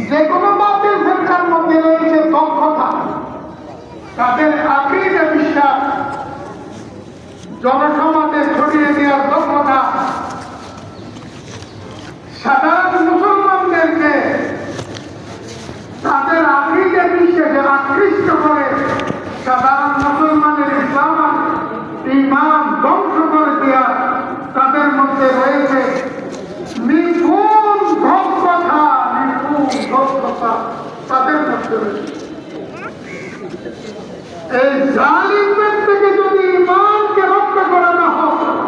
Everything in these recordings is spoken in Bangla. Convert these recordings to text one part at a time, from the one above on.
যে কোনো বাতিল ফিরকার মধ্যে রয়েছে দক্ষতা, তাদের আকীদা বিশ্বাস জনসমাজে ছড়িয়ে দেওয়ার দক্ষতা, সাধারণ মুসলমানদেরকে তাদের আকীদা বিশ্বাসে আকৃষ্ট করে সাধারণ মুসলমানের ইসলাম ঈমান ধ্বংস করে দেওয়া তাদের মধ্যে রয়েছে নিপুণ দক্ষতা, তাদের মধ্যে রয়েছে। এই জালিমদের থেকে যদি ঈমানকে রক্ষা করা না হয়,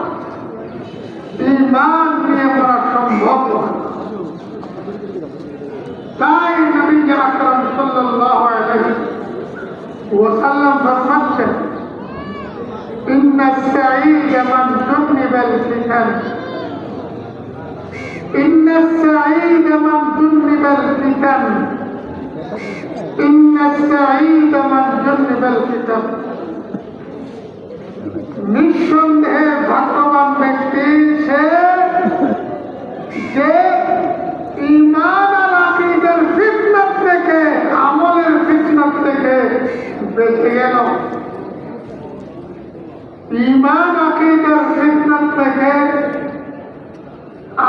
ঈমান নিয়ে করা সম্ভব নয়। তাই নবী আকরাম সাল্লাল্লাহু আলাইহি ওয়াসাল্লাম ফরমাচ্ছেন, ইন্নাস সাঈদ মান জুনিবাল ফিতান, ইন্নাস সাঈদ মান জুনিবাল ফিতান, ইন্নাস সাঈদ মান জুনিবাল ফিতান। নিঃসন্দেহে ভাগ্যবান ব্যক্তি সে যে ঈমান আর আকীদার ফিতনা থেকে, আমলের ফিতনা থেকে বেঁচে গেল। ঈমান আকীদার ফিতনা থেকে,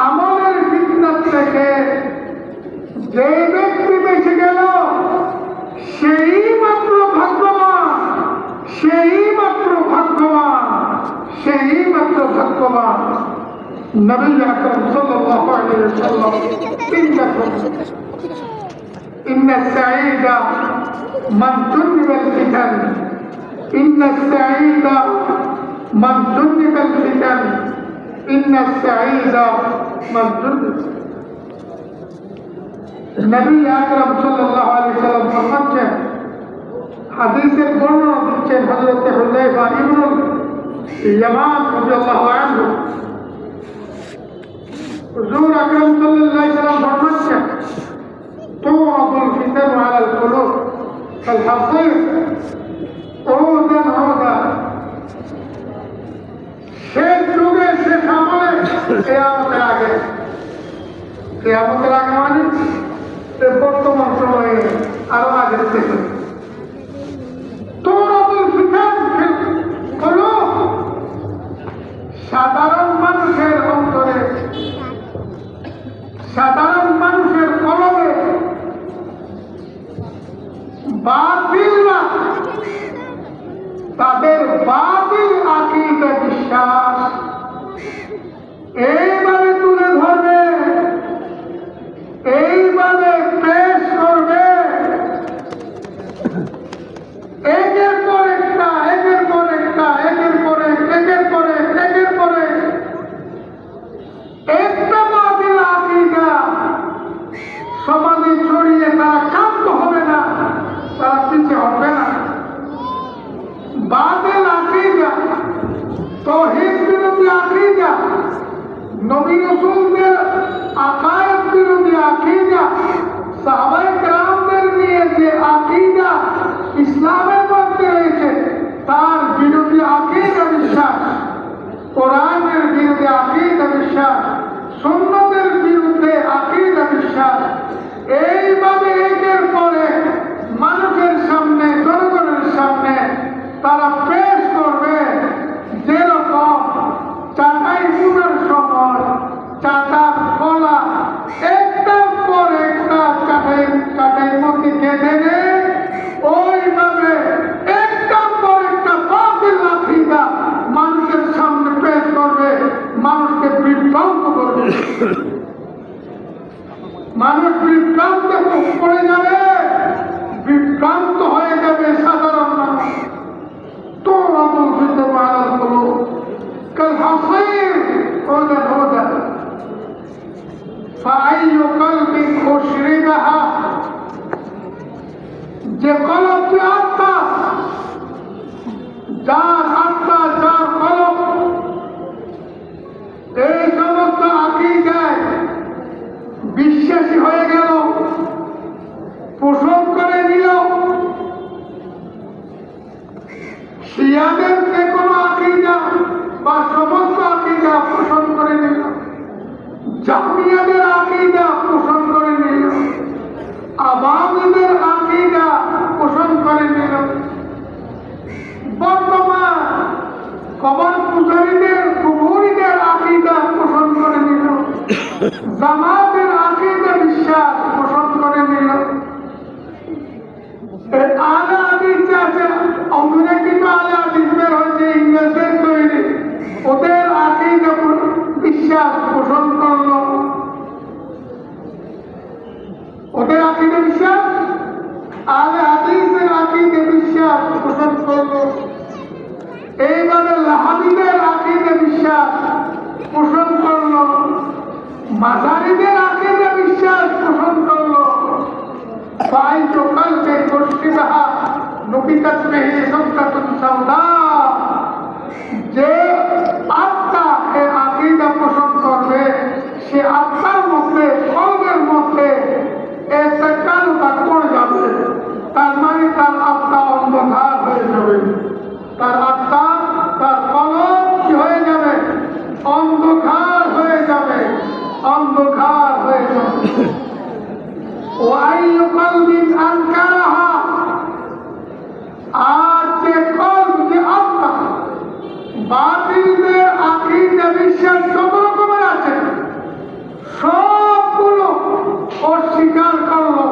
আমলের ফিতনা থেকে যে ব্যক্তি বেঁচে গেল সেই মাত্র ভাগ্যবান, সেই মাত্র ভাগ্যবান, সেই মাত্র ভাগ্যবান। নবী আকরাম সাল্লাল্লাহু আলাইহি ওয়াসাল্লাম ইন্নাস সাঈদা মান জুনিবাল ফিতান, ইন্নাস সাঈদা মান জুনিবাল ফিতান, ইন্নাস সাঈদা মান জুনিবাল। নবী আকরাম সাল্লাল্লাহু আলাইহি ওয়াসাল্লাম ফরমাচ্ছেন, হাদিসের বর্ণনা দিচ্ছেন হযরত হুযায়ফা ইবনুল ইয়ামান রাদিয়াল্লাহু আনহু। হুজুর আকরাম সাল্লাল্লাহু আলাইহি ওয়াসাল্লাম ফরমাচ্ছেন, তুরাদুল ফিতানু আলাল কুলুব কাল হাসীর উদান উদা। শেষ যুগে শেষ আমলে কিয়ামতের আগে, কিয়ামতের আগে মানে বর্তমান সময়ে আরো আগে থেকে তুরাদুল ফিতান ফিল কুলুব, সাধারণ মানুষের অন্তরে, সাধারণ মানুষের কলবে বাতিলরা তাদের বাতিল আকীদা বিশ্বাস এইভাবে তুলে ধরবে, এইভাবে পেশ করবে, একের পর একটা, একের পর একটা, একের পরে একের পরে একের পরে একটা বাতিল আকীদা সমাজে ছড়িয়ে তারা ক্ষান্ত হবে না, তারা পিছিয়ে হবে না। বাতিল আকীদা, তাওহীদ বিরোধী আকীদা, নবী রাসূলদের আকায়েদ বিরোধী আকীদা, সাহাবায়ে কেরামদের নিয়ে যে আকীদা ইসলামের মধ্যে রয়েছে তার বিরোধী আকীদা বিশ্বাস, কোরআনের বিরুদ্ধে আকীদা বিশ্বাস, সুন্নতের বিরুদ্ধে আকীদা বিশ্বাস, এইভাবে একের পরে মানুষের সামনে, জনগণের সামনে তারা পেশ করবে। যেরকম চাটাই বুনার সময় চাটার কলা একটার পর একটা চাটাই মধ্যে গেঁথে দেয়, ওইভাবে একটার পর একটা বাতিল আকীদা মানুষের সামনে পেশ করবে, মানুষকে বিভ্রান্ত করবে। মানুষ বিভ্রান্ত পড়ে যাবে, বিভ্রান্ত হয়ে যাবে সাধারণ মানুষ। তুরাদুল ফিতানু আলাল কুলুব কাল হাসীর উদান উদা, ফাআইয়ু কলবিন উশরিবাহা, যে কলবটি আত্মা, যার আত্মা, যার কলব এই সমস্ত আকীদায় বিশ্বাসী হয়ে গেল, পোষণ করে নিল, শিয়াদের যে কোনো আকীদা বা সমস্ত আকীদা পোষণ করে নিল, জামিয়াদের আকীদা পোষণ করে নিল, জামাতের আকীদা বিশ্বাস পোষণ করে নিল। আলে হাদিস আছে, অঙ্গুরে কিন্তু আলে হাদিস বের হয়েছে ইংরেজদের তৈরি, ওদের আকীদা বিশ্বাস পোষণ করলো। ওদের আকীদা বিশ্বাস, আলে হাদিসের আকীদা বিশ্বাস পোষণ করলো। এইভাবে লাহাবীদের আকীদা বিশ্বাস পোষণ করলো, মাঝারিদের আকীদা বিশ্বাস পোষণ করলো। ফাইজ কলবে মুর্শিদাহা নুকিতাত বিহি নুকতাতুন সাওদা, যে আত্মা এই আকীদা পোষণ করবে সে আত্মার মধ্যে, কলবের মধ্যে একটা কালো দাগ পড়ে যাবে। তার মানে তার আত্মা অন্ধকার হয়ে যাবে, তার আত্মা, তার কলব কি হয়ে যাবে? অন্ধকার হয়ে যাবে, অন্ধকার হয়ে যাবে। ওয়াইয়ু কলবিন আনকারাহা, আর যে কলব, যে আত্মা বাতিলদের আকীদা বিশ্বাস যত রকমের আছে সবগুলো অস্বীকার করলো,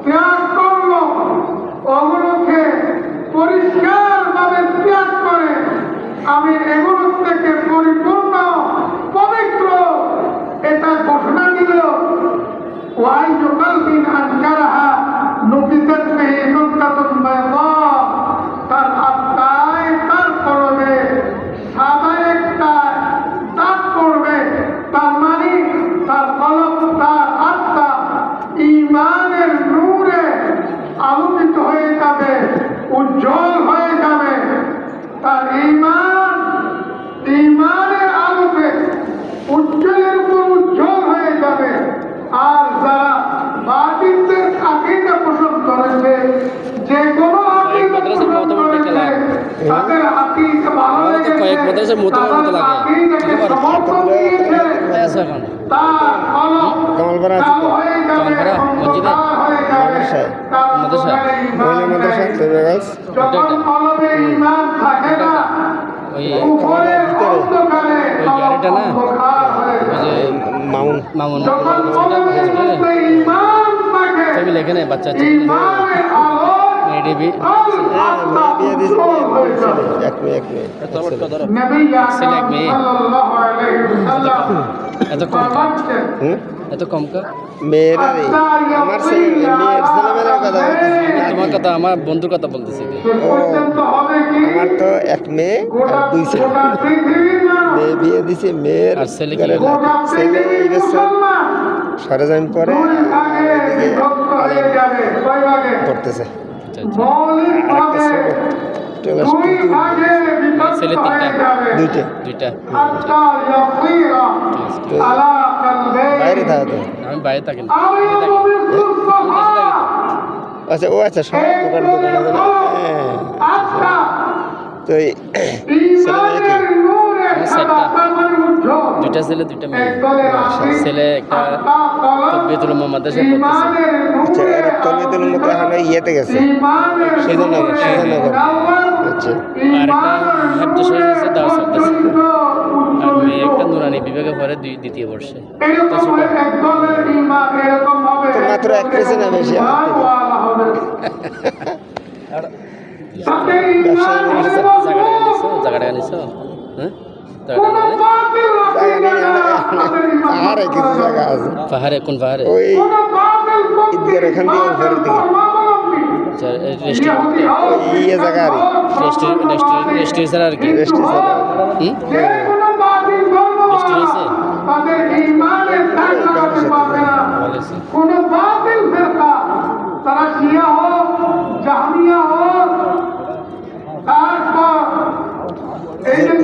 ত্যাগ করলো, ওগুলোকে পরিষ্কারভাবে ত্যাগ করে আমি এগুলো থেকে পরিপূর্ণ পবিত্র এটা ঘোষণা দিল। ওয়াইযু কলবিন আনকারাহা নুকিতাত বিহি নুকতাতুন বায়দা, তার আত্মায়, তার কলবে সাদা একটা দাগ পড়বে। তার মানে তার কলব, তার আত্মা ঈমানের নূরে আলোকিত হয়ে যাবে, উজ্জ্বল হয়ে যাবে। তার ঈমান, ঈমানের আলোতে উজ্জ্বলের উপর উজ্জ্বল হয়ে যাবে। আর যারা বাতিলদের আকীদা পোষণ করেছে, যে কোনো আকীদা পোষণ করেছে, তাদের আকীদা ভালো লেগেছে, তাদের আকীদাকে সমর্থন দিয়েছে, তার কলব কালো হয়ে যাবে, অন্ধকার হয়ে যাবে। যখন কলবে ঈমান থাকে না, উপরে অন্ধকারে অন্ধকার হয়ে যাবে। যখন কলবের মধ্যে ঈমান থাকে, বাচ্চা ঈমানের আলো আত্মা উজ্জ্বল হয়ে যাবে। নবী আকরাম সাল্লাল্লাহু আলাইহি ওয়াসাল্লাম ফরমাচ্ছেন, এত কম কা মেয়েরা আমার ছেলে, মেয়ের ছেলেমেয়ের কথা বলতেছি, তোমার কথা, আমার বন্ধুর কথা বলতেছি। আমার তো এক মেয়ে আর দুই ছেলে। মেয়ে বিয়ে দিছে, মেয়ের আর ছেলে কি? ছেলে এই বছর সরেজমিন পরে পড়তেছে। ছেলে তিনটা, দুইটা দুইটা। বাইরে থাকে তো। আমি বাইরে থাকি না, আচ্ছা, ও আচ্ছা, সব দোকান দোকানে তো এই ছেলে মেয়ে কি? দুইটা ছেলে, দুইটা মেয়ে। ছেলে একটা তরবিয়তুল উম্মাহ মাদ্রাসায় পড়তেছে। আচ্ছা, এরা তরবিয়তুল উম্মাহ এখন ইয়েতে গেছে, শ্রীধরনগর। আচ্ছা, আর একটা হেফজ শরীফ আছে, দাওয়াত চলতেছে। আর মেয়ে একটা নুরানি বিভাগে পড়ে, দ্বিতীয় বর্ষে। তো মাত্র এক পেয়েছে না বেশি? জায়গাটা নিছো? হ্যাঁ, পাহাড়ে কিছু জায়গা আছে, পাহাড়ে? কোন পাহাড়ে? ওই ঈদগার এখান দিয়ে উপরের দিকে ওই ইয়ে জায়গা আর রেস্টুরেন্ট আর কি, রেস্ট কোনো বাতিল ফিরকা, তারা শিয়া হোক, জাহমিয়া হোক, তারপর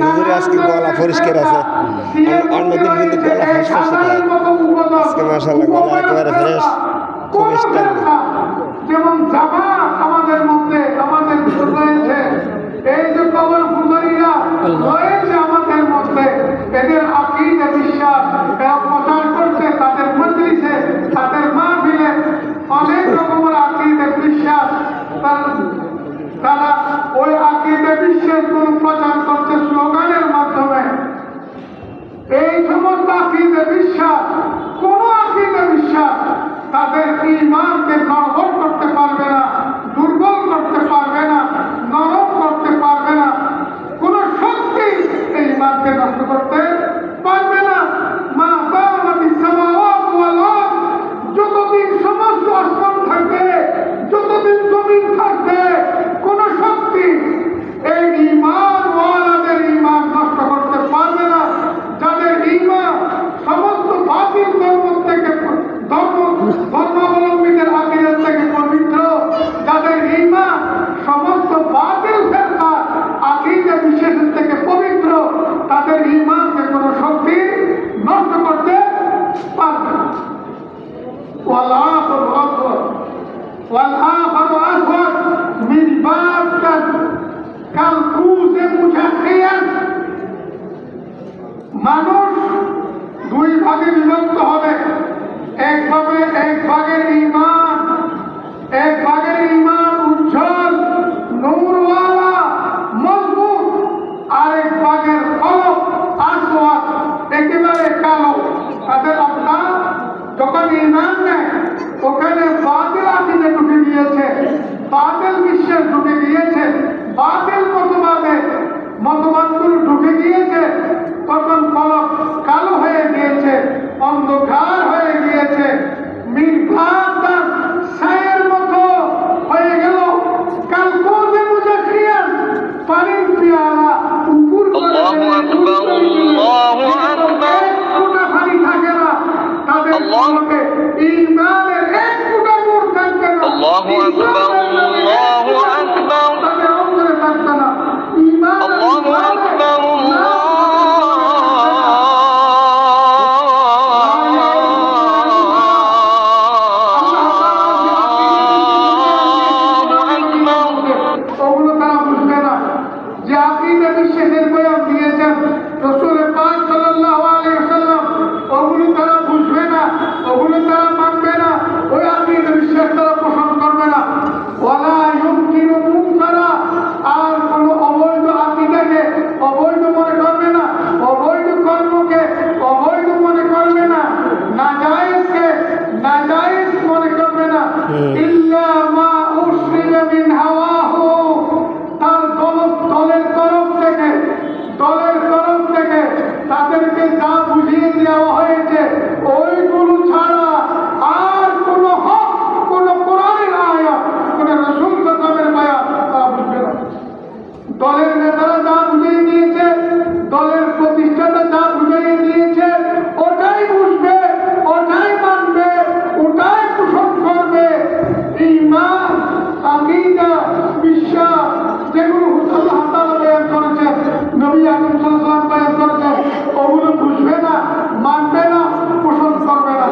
হুজুরে আজকে গলা পরিষ্কার আছে, অন্যদিন কিন্তু গলা ফসফসে থাকে। আজকে মাশাআল্লাহ গলা একেবারে ফ্রেশ, খুব স্ট্যান্ডার্ড। যেমন জামাত আমাদের মধ্যে, আমাদের রয়েছে, এই যে কবর পূজারীরা রয়েছে আমাদের মধ্যে, এদের আকীদা বিশ্বাস এরা প্রচার করছে তাদের মজলিসে, তাদের মাহফিলে অনেক রকমের আকীদা বিশ্বাস। তারা ওই আকীদা বিশ্বাসগুলো প্রচার করছে স্লোগানের মাধ্যমে। এই সমস্ত আকীদা বিশ্বাস والآخر أسود والآخر أسود من بابة كالكوز مشخيا মানুষ দুই ভাগে বিভক্ত হবে এক ভাগের ঈমান উজ্জ্বল নূরওয়ালা মজবুত আর এক ভাগের কলব আসওয়াদ একেবারে কালো তাদের আপনার যখন ঈমান নেয় ওখানে বাতিল আকিদা ঢুকে গিয়েছে বাতিল বিশ্বাস ঢুকে গিয়েছে বাতিল মতবাদগুলো ঢুকে গিয়েছে তখন কলব কালো হয়ে গিয়েছে অন্ধকার হয়ে গিয়েছে মির্ভাতার ছায়ের মতো হয়ে গেল কালকোজে মুজাখিয়ান পানির পিয়ালা উপর পানি থাকে না তাদের কলবে ঈমানের এক ফুটা নূর থাকবে না তাদের অন্তরে থাকবে না তাদেরকে যা বুঝিয়ে দেওয়া হয়েছে ওইগুলো ছাড়া আর কোন হক কোন কোরআনের আয়াত কোন রাসূল সাল্লাল্লাহু আলাইহি আয়াত তারা বুঝবে না দলের নেতারা যা বুঝিয়ে দিয়েছে দলের প্রতিষ্ঠাতা যা বুঝিয়ে দিয়েছে ওটাই বুঝবে ওটাই মানবে ওটাই পোষণ করবে ঈমান আকীদা বিশ্বাস যেগুলো আল্লাহ তাআলা বয়ান করেছেন নবী আকরাম সাল্লাল্লাহু আলাইহি ওয়াসাল্লাম বয়ান করেছেন ওগুলো বুঝবে না মানবে না পোষণ করবে না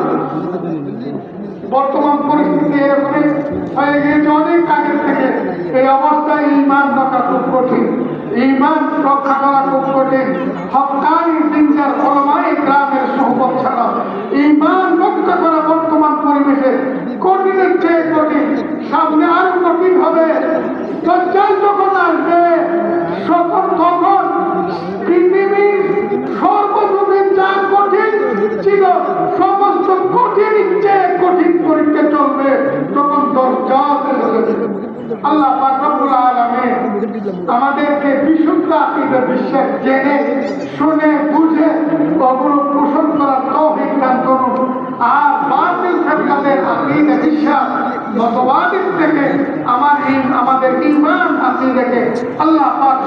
বর্তমান পরিস্থিতি এরকমই হয়ে গিয়েছে অনেক আগের থেকে এই অবস্থায় ঈমান রক্ষা খুব কঠিন ঈমান রক্ষা করা খুব কঠিন হক্কানি দিনদার ওলামায়ে গ্রামের সোহবত ছাড়া ঈমান রক্ষা করা বর্তমান পরিবেশে কঠিনের চেয়ে কঠিন সামনে আরো কঠিন হবে দজ্জাল যখন আসবে তখন পৃথিবীর সর্বযুগে যা কঠিন ছিল সমস্ত কঠিন চেয়ে কঠিন পরীক্ষা চলবে তখন দজ্জাল আল্লাহ পাক রব্বুল আলামিন আমাদেরকে বিশুদ্ধ আকীদা বিশ্বাস জেনে শুনে বুঝে ওগুলো পোষণ করার তৌফিক দান করুন আর বাতিল ফিরকাদের আকীদা বিশ্বাস মতবাদের থেকে আমাদের ঈমান আকীদাকে আল্লাহ পাক